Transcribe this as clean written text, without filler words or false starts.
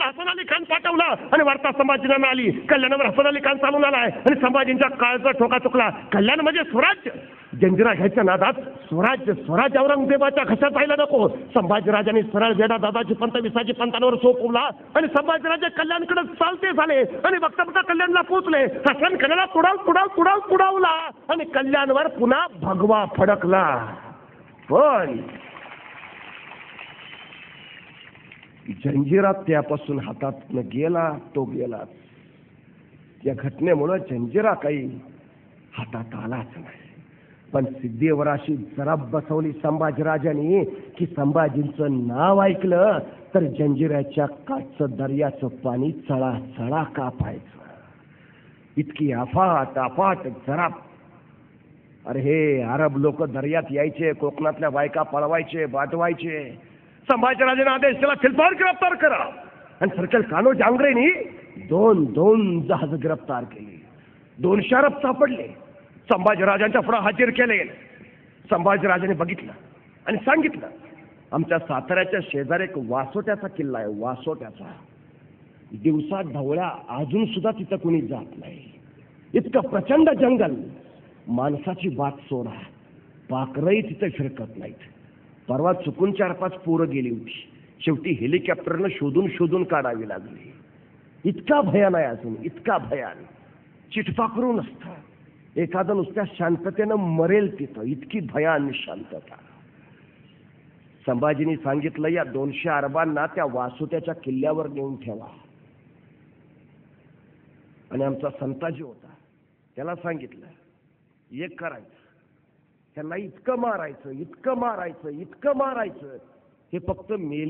कल्याणला हसन अली खान पाठवला आणि वार्ता संभाजींना आली. कल्याणावर हसन अली खान चालून आलाय आणि संभाजींच्या काळचा ठोका चुकला. कल्याण म्हणजे स्वराज्य. जंजिरा घ्यायच्या नादात स्वराज्य स्वराज्य औरंगजेबाच्या घशात जायला नको. संभाजीराजांनी सरळ वेडा दादाजी पंत विसाजी पंतांवर सोपवला आणि संभाजीराजे कल्याणकडे चालते झाले आणि बघता बघता कल्याणला पोहोचले. हसन खानाला तुडावला आणि कल्याणवर पुन्हा भगवा फडकला. पण जंजिरा त्यापासून हातात गेला तो गेला. या घटनेमुळे जंजिरा काही हातात आलाच नाही. पण सिद्धीवर अशी जरा बसवली संभाजीराजांनी की संभाजींचं नाव ऐकलं तर जंजिऱ्याच्या काठचं दर्याचं पाणी चळा चळा कापायचं. इतकी अफाट अफाट जरा. अरे हे अरब लोक दर्यात यायचे, कोकणातल्या बायका पळवायचे, बाटवायचे. संभाजीराजांनी आदेश दिला शिल्पावर गिरफ्तार करा आणि सर्कल कान्होजी आंग्रेंनी दोन जहाज गिरफ्तार केली. 200 अरब सापडले. संभाजीराजांच्या पुढे हाजीर केले. संभाजीराजांनी बघितलं आणि सांगितलं आमच्या साताऱ्याच्या शेजारी एक वासोट्याचा किल्ला आहे. वासोट्याचा दिवसा ढवळ्या अजून सुद्धा तिथं कुणी जात नाही. इतकं प्रचंड जंगल. माणसाची बात सोडा, पाखरही तिथे फिरकत नाहीत. परवा चुकून 4-5 पोरं गेली होती. शेवटी हेलिकॉप्टरनं शोधून काढावी लागली. इतका भयान आहे अजून, इतका भयान. चिटपाखरू नसतं. एखादं नुसत्या शांततेनं मरेल तिथं. इतकी भयान शांतता. संभाजींनी सांगितलं या 200 अरबांना त्या वासुट्याच्या किल्ल्यावर नेऊन ठेवा. आणि आमचा संताजी होता त्याला सांगितलं एक करायचं, त्यांना इतकं मारायचं हे फक्त मेले